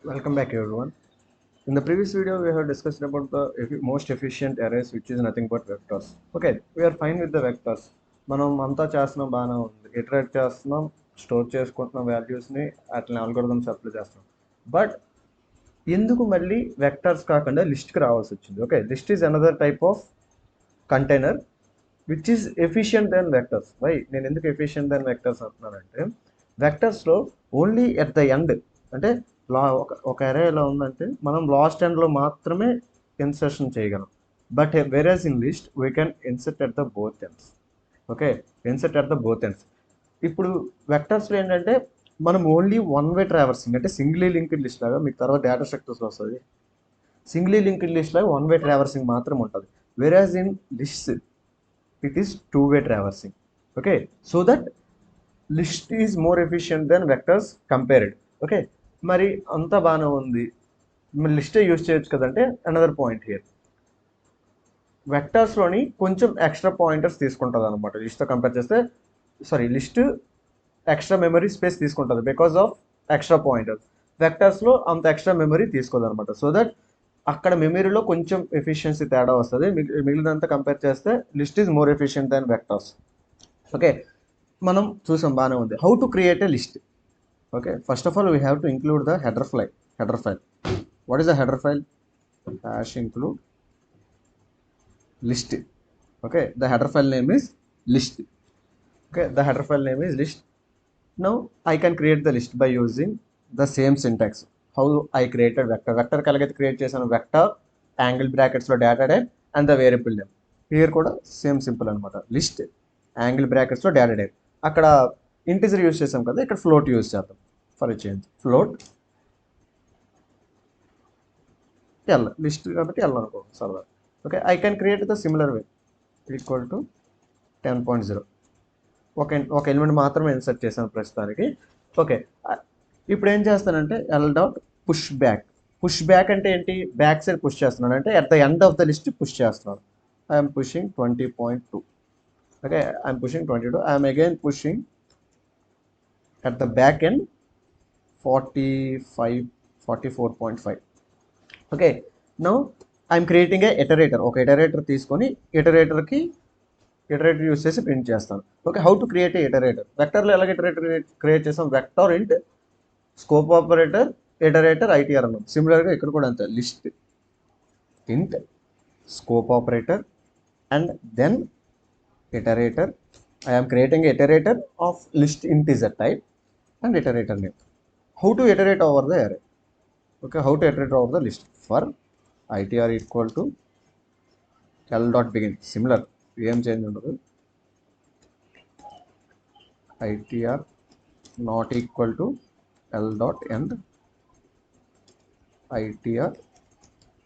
Welcome back everyone. In the previous video, we have discussed about the most efficient arrays, which is nothing but vectors. Okay, we are fine with the vectors. మనం అంతా చేస్తున్నాం బాగానే ఉంది, iterate చేస్తున్నాం, store చేసుకుంటున్నాం వాల్యూస్ని, అట్లా algorithms apply చేస్తున్నాం. బట్ ఎందుకు మళ్ళీ వెక్టర్స్ కాకుండా లిస్ట్కి రావాల్సి వచ్చింది? Okay, list is another type of container which is efficient than vectors. Why నేను ఎందుకు ఎఫిషియంట్ దెన్ వెక్టర్స్ అంటున్నానంటే, వెక్టర్స్లో ఓన్లీ ఎట్ ద ఎండ్, అంటే ఒక అరే ఎలా ఉందంటే మనం లాస్ట్ ఎండ్లో మాత్రమే ఇన్సర్షన్ చేయగలం. బట్ వెరాజ్ in list we can insert at the both ends. Okay, insert at the both ends. ఇప్పుడు వెక్టర్స్లో ఏంటంటే మనం ఓన్లీ వన్ వే ట్రావర్సింగ్, అంటే సింగిలీ లింక్డ్ లిస్ట్ లాగా, మీకు తర్వాత డేటా స్ట్రక్చర్స్ వస్తుంది. సింగిలీ లింక్డ్ లిస్ట్ లాగా వన్ వే ట్రావర్సింగ్ మాత్రం ఉంటుంది. Whereas in list it is two way traversing. Okay, so that list is more efficient than vectors compared. Okay, మరి అంతా బాగానే ఉంది, మరి లిస్టే యూజ్ చేయొచ్చు కదంటే అనదర్ పాయింట్ హియర్. వెక్టర్స్లోని కొంచెం ఎక్స్ట్రా పాయింటర్స్ తీసుకుంటుంది అనమాట లిస్ట్తో కంపేర్ చేస్తే. Sorry, list extra memory space తీసుకుంటుంది బికాస్ ఆఫ్ ఎక్స్ట్రా పాయింటర్స్. వెక్టర్స్లో అంత ఎక్స్ట్రా మెమరీ తీసుకోదు అనమాట. సో దట్ అక్కడ మెమరీలో కొంచెం ఎఫిషియన్సీ తేడా వస్తుంది. మిగిలినంతా కంపేర్ చేస్తే list is more efficient than vectors. Okay, మనం చూసాం బాగానే ఉంది. How to create A list? Okay, first of all we have to include the header file. What is the header file? Hash include list. Okay, the header file name is list. Okay, the header file name is list. Now I can create the list by using the same syntax. How I created vector kalagate create chesanu vector angle brackets lo data type and the variable name. Here kuda same simple anamata, list angle brackets lo data type. అక్కడ integer use చేసాం కదా, ఇక్కడ float use చేద్దాం for a change. Float L, list కాబట్టి L అనుకో సరదా. Okay, I can create the similar way equal to 10.0. ఒక element మాత్రమే ఇన్సర్ట్ చేశాను ప్రస్తుతానికి. ఓకే, ఇప్పుడు ఏం చేస్తానంటే ఎల్ డాట్ పుష్ బ్యాక్ అంటే ఏంటి? బ్యాక్ సైడ్ పుష్ చేస్తున్నాను అంటే at the end of the list push చేస్తున్నాను. I'm pushing 20.2. okay, I'm pushing 22. I'm again pushing at the back end 44.5. okay, now I'm creating a iterator. ఒక iterator తీసుకొని iterator use చేసి print చేస్తాను. Okay, how to create a iterator? వెక్టర్లో ఎలాగ iterator create చేస్తాం? Vector int scope operator iterator ITR అన్నాం. సిమిలర్గా ఇక్కడ కూడా అంతే, list int scope operator and then iterator. I am creating a iterator of list integer type and iterator name. How to iterate over the array? Okay, how to iterate over the list? For itr equal to l dot begin. Similar, ఏం change ఉండదు. itr not equal to l dot end itr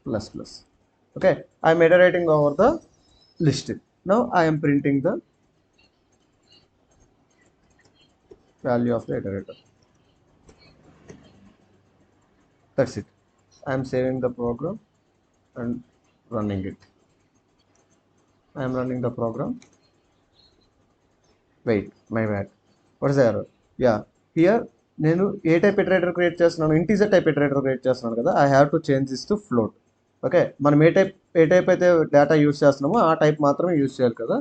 plus plus. Okay, I am iterating over the list. Now I am printing the value of the iterator. That's it. I am saving the program and running it. I am running the program. Wait, my bad. What is the error? Yeah, here నేను ఏ type iterator create చేస్తున్నాను? Integer type iterator create చేస్తున్నాను కదా. I have to change this to float. Okay, మనం ఏ type అయితే data use చేస్తున్నామో ఆ టైప్ మాత్రమే యూజ్ చేయాలి కదా.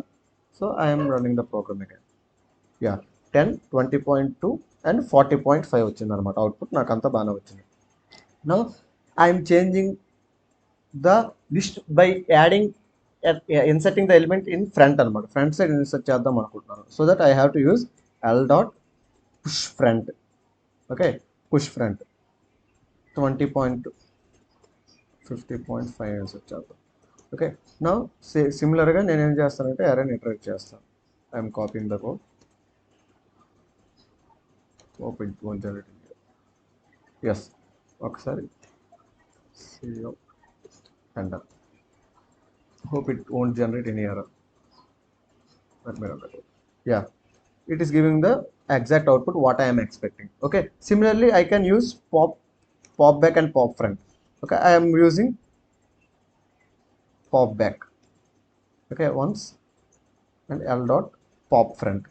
So I'm running the program again. Ya, 10, 20.2 and 40.5 వచ్చింది అనమాట అవుట్పుట్. నాకు అంతా బాగానే వచ్చింది. Now I'm changing the list by adding inserting the element in front అనమాట. ఫ్రంట్ సైడ్ ఇన్సర్ట్ చేద్దాం అనుకుంటున్నాను. So that I have to use L dot push front. Okay, push front 20.2 50.5 insert చేద్దాం. ఓకే, నా సిమిలర్గా నేను ఏం చేస్తానంటే అరేని ఇటరేట్ చేస్తాను. I'm copying the code. Open one generate. Yes, ఒకసారి CO enter. Hope it won't generate any error. Let me run that. Yeah, it is giving the exact output what I am expecting. Okay, similarly I can use pop back and pop front. Okay, I am using pop back. Okay, once and l dot pop front.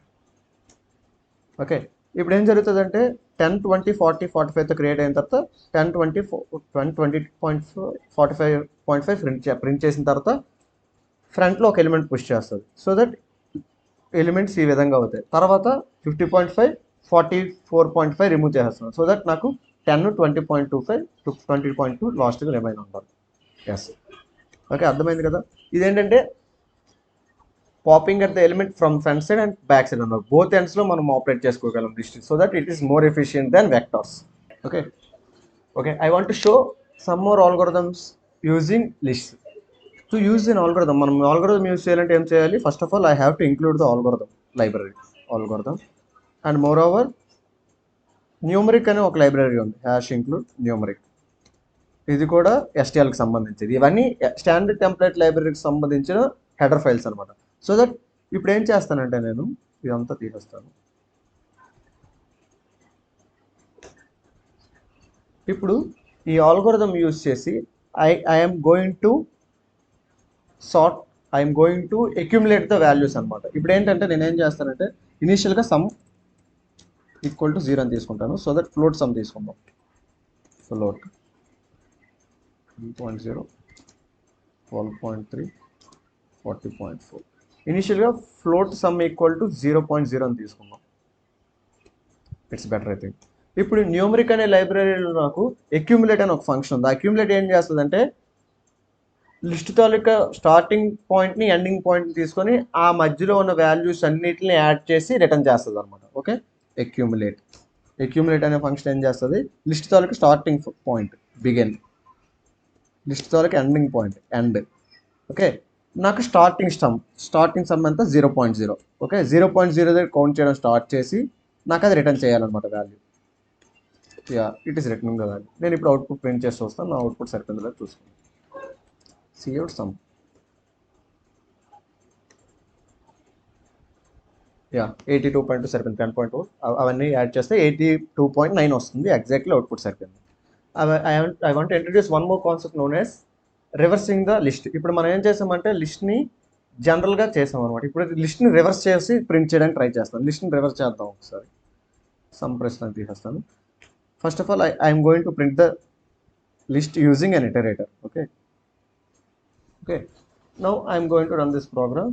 Okay, ఇప్పుడు ఏం జరుగుతుందంటే 10 20 40 45తో create అయిన తర్వాత 10 20 20.45 print చేసిన తర్వాత ఫ్రంట్లో ఒక element push చేస్తుంది. సో దట్ ఎలిమెంట్స్ ఈ విధంగా అవుతాయి. తర్వాత 50.5 44.5 రిమూవ్ చేసేస్తున్నాను. సో దట్ నాకు 10 20.25 20.2 లాస్ట్గా రిమైన్ ఉంటారు. ఎస్, ఓకే, అర్థమైంది కదా. ఇదేంటంటే popping at the element from front side and back side అన్నారు. బోత్ ఎండ్స్లో మనం ఆపరేట్ చేసుకోగలం list. So that it is more efficient than vectors. Okay okay, I want to show some more algorithms using list. To use in algorithm, మనం algorithm use చేయాలంటే ఏం చేయాలి? First of all I have to include the algorithm library, algorithm. And more over numeric అనే ఒక library ఉంది, hash include numeric. ఇది కూడా ఎస్టీఎల్కి సంబంధించింది. ఇవన్నీ స్టాండర్డ్ టెంప్లెట్ లైబ్రరీకి సంబంధించిన హెడర్ ఫైల్స్ అనమాట. సో దట్ ఇప్పుడు ఏం చేస్తానంటే నేను ఇదంతా తీసేస్తాను. ఇప్పుడు ఈ ఆల్గోరిథం యూజ్ చేసి I'm going to sort, I'm going to accumulate the values అనమాట. ఇప్పుడు ఏంటంటే నేను ఏం చేస్తానంటే ఇనీషియల్గా సమ్ ఈక్వల్ టు 0 అని తీసుకుంటాను. సో దట్ ఫ్లోట్ సమ్ తీసుకుందాం. ఫ్లోట్ 3.0 12.3 40.4. ఇనీషియల్గా ఫ్లోట్ సమ్ ఈక్వల్ టు 0.0 అని తీసుకుందాం. It's better I think. ఇప్పుడు న్యూమరిక్ అనే లైబ్రరీలో నాకు అక్యుములేట్ అనే ఒక ఫంక్షన్ ఉంది. అక్యుములేట్ ఏం చేస్తుందంటే లిస్ట్ తాలూకా స్టార్టింగ్ పాయింట్ని ఎండింగ్ పాయింట్ని తీసుకొని ఆ మధ్యలో ఉన్న వాల్యూస్ అన్నిటిని యాడ్ చేసి రిటర్న్ చేస్తుంది అనమాట. ఓకే, అక్యుములేట్ అనే ఫంక్షన్ ఏం చేస్తుంది? లిస్ట్ తాలూకా స్టార్టింగ్ పాయింట్ బిగిన్, లిస్ట్ తాలూకా ఎండింగ్ పాయింట్ ఎండ్. ఓకే, నాకు స్టార్టింగ్ సమ్ అంతా 0.0. ఓకే, 0.0 దగ్గర కౌంట్ చేయడం స్టార్ట్ చేసి నాకు అది రిటర్న్ చేయాలన్నమాట value. Yeah, it is returning the value. నేను ఇప్పుడు అవుట్పుట్ ప్రింట్ చేసి వస్తాను. నా అవుట్పుట్ సరిపోయిందో చూసుకుంటాను. Cout sum. యా, 82.2 సరిపోయింది. 10.4 అవన్నీ యాడ్ చేస్తే 82.9 వస్తుంది. ఎగ్జాక్ట్లీ అవుట్పుట్ సరిపోయింది. I want introduce one more concept known as reversing the list. ఇప్పుడు మనం ఏం చేసామంటే లిస్ట్ని జనరల్గా చేసాం అనమాట. ఇప్పుడు లిస్ట్ని రివర్స్ చేసి ప్రింట్ చేయడానికి ట్రై చేస్తాను. లిస్ట్ని రివర్స్ చేద్దాం ఒకసారి. సమ్ ప్రశ్న తీసేస్తాను. First of all I'm going to print the list using an iterator. Okay, now I'm going to run this program.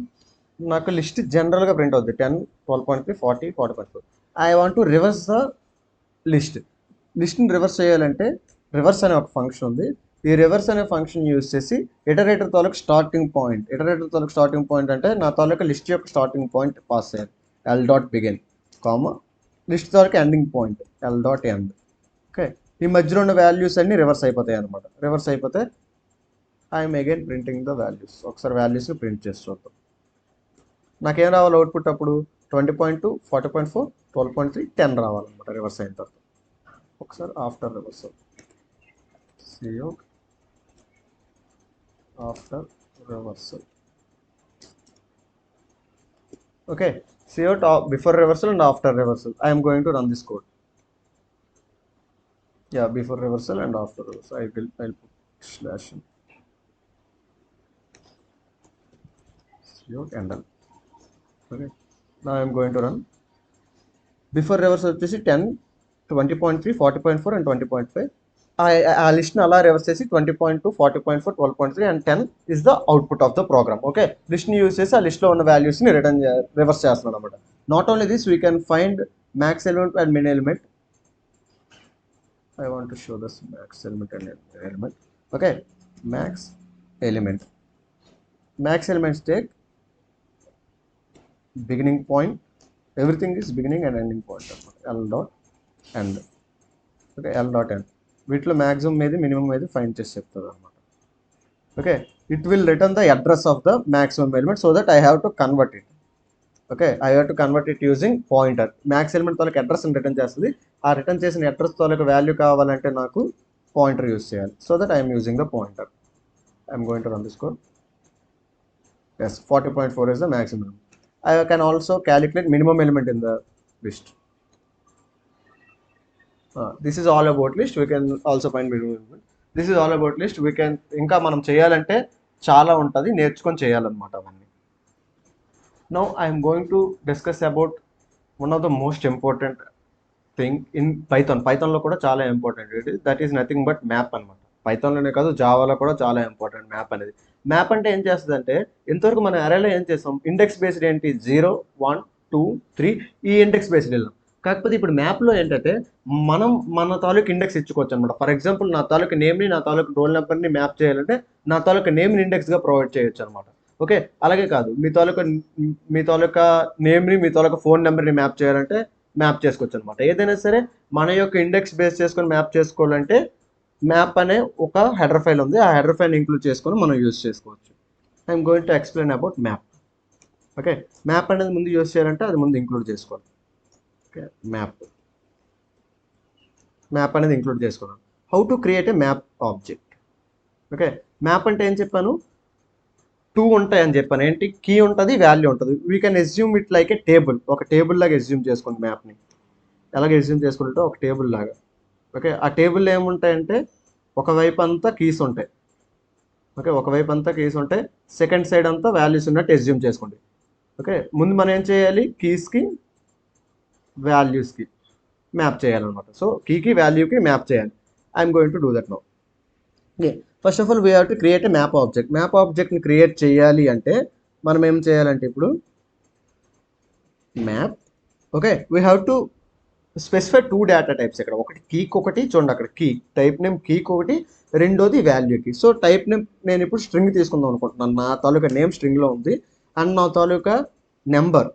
నాకు లిస్ట్ జనరల్గా ప్రింట్ అవుతుంది 10 12.3 40 40.4. I want to reverse the లిస్ట్ని రివర్స్ చేయాలంటే రివర్స్ అనే ఒక ఫంక్షన్ ఉంది. ఈ రివర్స్ అనే ఫంక్షన్ యూజ్ చేసి ఇటరేటర్ తాలూకు స్టార్టింగ్ పాయింట్ అంటే నా తాలూకా లిస్ట్ యొక్క స్టార్టింగ్ పాయింట్ పాస్ చేయాలి. L dot begin comma list తాలూకా ending point L dot end. Okay, ఈ మధ్యలో ఉన్న వాల్యూస్ అన్ని రివర్స్ అయిపోతాయి అనమాట. రివర్స్ అయిపోతే I'm again printing the values. ఒకసారి వాల్యూస్ని ప్రింట్ చేసి చూద్దాం. నాకేం రావాలి అవుట్పుట్? అప్పుడు 20.2 40.4 12.3 10 రావాలన్నమాట రివర్స్ అయిన తర్వాత. ఒకసారి after reversal cout after reversal. Okay, cout before reversal and after reversal. I'm going to run this code. Yeah, before reversal and after reversal. I'll put slash cout and done. Okay, now I'm going to run. Before reverse వచ్చేసి 10 20.3 40.4 and 20.5. ఆ లిస్ట్ని అలా reverse చేసి 20.2 40.4 12.3 and 10 is the output of the program. Okay, లిస్ట్ని use చేసి ఆ లిస్ట్లో ఉన్న వాల్యూస్ని రివర్స్ చేస్తున్నాడు అనమాట. Not only this, we can find max element and min element. I want to show this max element and min element. Okay, max elements take beginning point, everything is beginning and ending point. L dot end. Okay, L dot end. వీటిలో maximum ఏది minimum ఏది find చేసి చెప్తుంది అనమాట. Okay, it will return the address of the maximum element. So that I have to convert it. Okay, I have to convert it using pointer. Max element తోలకి అడ్రస్ని return చేస్తుంది. ఆ return చేసిన address తోలకి value కావాలంటే నాకు pointer use చేయాలి. So that I'm using the pointer. I'm going to run this code. Yes, 40.4 is the maximum. I can also calculate minimum element in the list. This is all about list. We can also find minimum element. This is all about list. We can ఇంకా మనం చేయాలంటే చాలా ఉంటుంది, నేర్చుకొని చేయాలన్నమాట అవన్నీ. Now I am going to discuss about one of the most important thing in పైథాన్లో కూడా చాలా ఇంపార్టెంట్ ఇది. That is nothing but map అనమాట. పైథాన్లోనే కాదు, జావాలో కూడా చాలా ఇంపార్టెంట్ మ్యాప్ అనేది. మ్యాప్ అంటే ఏం చేస్తుందంటే, ఇంతవరకు మనం అరేలో ఏం చేస్తాం, ఇండెక్స్ బేస్డ్ ఏంటి 0 1 2 3 ఈ ఇండెక్స్ బేస్డ్ వెళ్ళాం. కాకపోతే ఇప్పుడు మ్యాప్లో ఏంటంటే మనం మన తాలూకు ఇండెక్స్ ఇచ్చుకోవచ్చు అనమాట. ఫర్ ఎగ్జాంపుల్ నా తాలూకు నేమ్ని నా తాలూకు రోల్ నెంబర్ని మ్యాప్ చేయాలంటే నా తాలూకు నేమ్ని ఇండెక్స్గా ప్రొవైడ్ చేయొచ్చు అనమాట. ఓకే, అలాగే కాదు మీ తాలూకా నేమ్ని మీ తాలూకా ఫోన్ నెంబర్ని మ్యాప్ చేయాలంటే మ్యాప్ చేసుకోవచ్చు అనమాట. ఏదైనా సరే మన యొక్క ఇండెక్స్ బేస్ చేసుకొని మ్యాప్ చేసుకోవాలంటే మ్యాప్ అనే ఒక హెడర్ ఫైల్ ఉంది. ఆ హెడర్ ఫైల్ ఇంక్లూడ్ చేసుకొని మనం యూజ్ చేసుకోవచ్చు. I'm going to explain about map. Okay, map అనేది ముందు యూజ్ చేయాలంటే అది ముందు ఇంక్లూడ్ చేసుకోవాలి. ఓకే, మ్యాప్ అనేది ఇంక్లూడ్ చేసుకున్నాను. How to create A map object. Okay, map అంటే ఏం చెప్పాను, 2 ఉంటాయని చెప్పాను. ఏంటి, కీ ఉంటుంది, వాల్యూ ఉంటుంది. We can assume it like A table. ఒక టేబుల్ లాగా ఎస్యూమ్ చేసుకోండి మ్యాప్ని. ఎలాగ ఎస్యూమ్ చేసుకుంటే ఒక టేబుల్ లాగా. ఓకే, ఆ టేబుల్లో ఏముంటాయంటే ఒకవైపు అంతా కీస్ ఉంటాయి. ఓకే, ఒకవైపు అంతా కీస్ ఉంటాయి, సెకండ్ సైడ్ అంతా వాల్యూస్ ఉన్నట్టు ఎస్యూమ్ చేసుకోండి. ఓకే, ముందు మనం ఏం చేయాలి, కీస్కి వాల్యూస్కి మ్యాప్ చేయాలన్నమాట. సో కీకి వాల్యూకి మ్యాప్ చేయాలి. I'm going to do that now. Okay, first of all we have to create a map object. Map ఆబ్జెక్ట్ని క్రియేట్ చేయాలి అంటే మనం ఏం చేయాలంటే ఇప్పుడు map. Okay, we have to specify 2 data types. ఇక్కడ ఒకటి కీకి, ఒకటి చూడండి అక్కడ కీ టైప్ నేమ్ కీకి ఒకటి, రెండోది వాల్యూకి. సో టైప్ నేమ్ నేను ఇప్పుడు స్ట్రింగ్ తీసుకుందాం అనుకుంటున్నాను. నా తాలూకా నేమ్ స్ట్రింగ్లో ఉంది అండ్ నా తాలూకా నెంబర్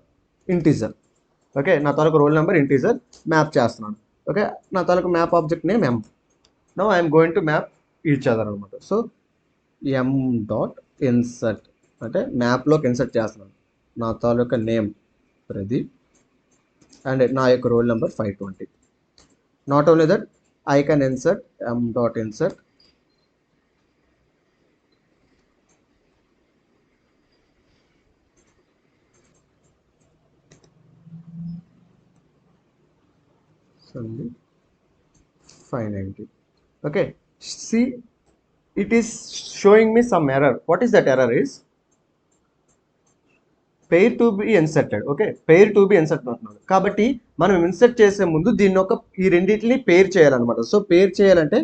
ఇంటీజర్. ఓకే, నా తాలూకా రోల్ నెంబర్ ఇంటీజర్ మ్యాప్ చేస్తున్నాను. ఓకే, నా తాలూకా map object name M. Now I'm going to map each other అనమాట. సో ఎం డాట్ ఇన్సర్ట్ అంటే మ్యాప్లోకి ఇన్సర్ట్ చేస్తున్నాను నా తాలూకా నేమ్ ప్రదీప్ అండ్ నా యొక్క roll number 520. Not only that, I can insert M dot insert Sandeep 590. Okay, see, it is showing me some error. What is that error is pair to be inserted. Okay, pair to be insert అంటున్నాడు. కాబట్టి మనం insert చేసే ముందు దీన్ని ఈ రెండింటిని pair చేయాలన్నమాట. So pair చేయాలంటే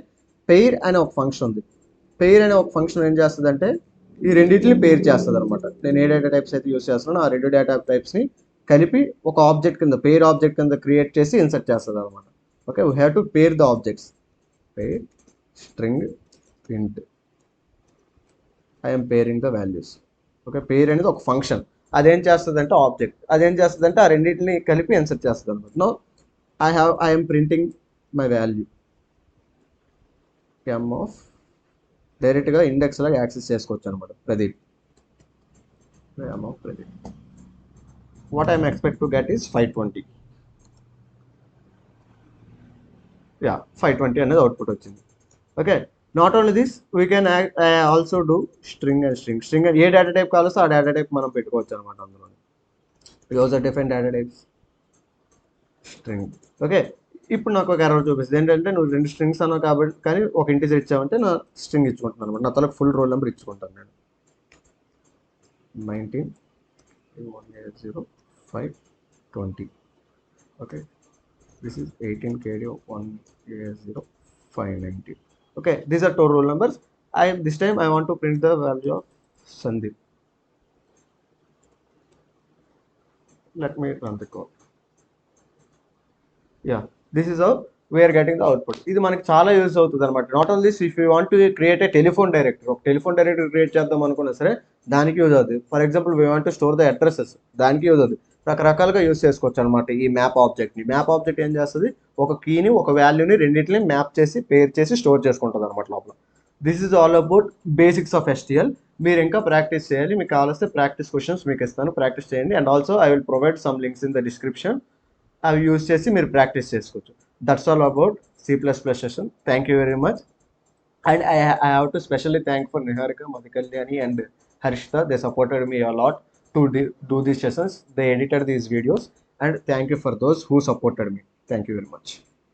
పెయిర్ అనే ఒక ఫంక్షన్ ఉంది. పెయిర్ అనే ఒక ఫంక్షన్ ఏం చేస్తుంది అంటే ఈ రెండింటిని పెయిర్ చేస్తుంది అనమాట. నేను ఏ డేటా టైప్స్ అయితే యూస్ చేస్తున్నానో ఆ 2 డేటా టైప్స్ని కలిపి ఒక ఆబ్జెక్ట్ కింద, పెయిర్ ఆబ్జెక్ట్ కింద క్రియేట్ చేసి ఇన్సర్ట్ చేస్తుంది అనమాట. Okay, we have to pair the objects. Pair string print I'm pairing the values. Okay, pair అనేది ఒక ఫంక్షన్. అదేం చేస్తుంది అంటే ఆబ్జెక్ట్, అదేం చేస్తుంది అంటే ఆ రెండింటిని కలిపి ఇన్సర్ట్ చేస్తుంది అనమాట. Now I'm printing my value M of, డైరెక్ట్గా ఇండెక్స్ లాగా యాక్సెస్ చేసుకోవచ్చు అనమాట. Pradeep, M of Pradeep. What I'm expect to get is 520. Ya, 520 అనేది అవుట్పుట్ వచ్చింది. Okay, not only this, we can also do string and string ఏ data type కావాల్సో ఆ data type మనం పెట్టుకోవచ్చు అనమాట. అందులో use different data types string. Okay, ఇప్పుడు నాకు ఒక ఎర్రర్ చూపిస్తుంది. ఏంటంటే నువ్వు 2 స్ట్రింగ్స్ అన్నావు కాబట్టి, కానీ ఒక ఇంటిజర్ ఇచ్చావంటే నా స్ట్రింగ్ ఇచ్చుకుంటున్నాను అనమాట. నా తలకు ఫుల్ రోల్ నెంబర్ ఇచ్చుకుంటాను నేను. 19,180,520. Okay, this is 18,KD180,590. Okay, these are 2 roll numbers. This time I want to print the value of Sandeep. Let me run the code. Yeah, this is how we are getting the output. ఇది మనకి చాలా use అవుతుంది అనమాట. Not only this, if you want to create A telephone directory, ఒక telephone directory create చేద్దాం అనుకున్నా సరే దానికి యూజ్ అవుతుంది. For example we want to store the addresses, దానికి యూజ్ అవుతుంది. రకరకాలుగా యూజ్ చేసుకోవచ్చు అనమాట ఈ మ్యాప్ ఆబ్జెక్ట్ని. మ్యాప్ ఆబ్జెక్ట్ ఏం చేస్తుంది, ఒక కీని ఒక వాల్యూని రెండింటిని మ్యాప్ చేసి పేర్ చేసి స్టోర్ చేసుకుంటుంది అనమాట లోపల. This is all about basics of STL. మీరు ఇంకా ప్రాక్టీస్ చేయాలి. మీకు కావాల్సిన ప్రాక్టీస్ క్వశ్చన్స్ మీకు ఇస్తాను, ప్రాక్టీస్ చేయండి. And also I will provide some links in the description. అవి యూజ్ చేసి మీరు ప్రాక్టీస్ చేసుకోవచ్చు. That's all about C++ session. Thank you very much. And I have to specially thank for Niharika, Madhikalyani and Harshita. They supported me a lot to do these sessions. They edited these videos and thank you for those who supported me. Thank you very much.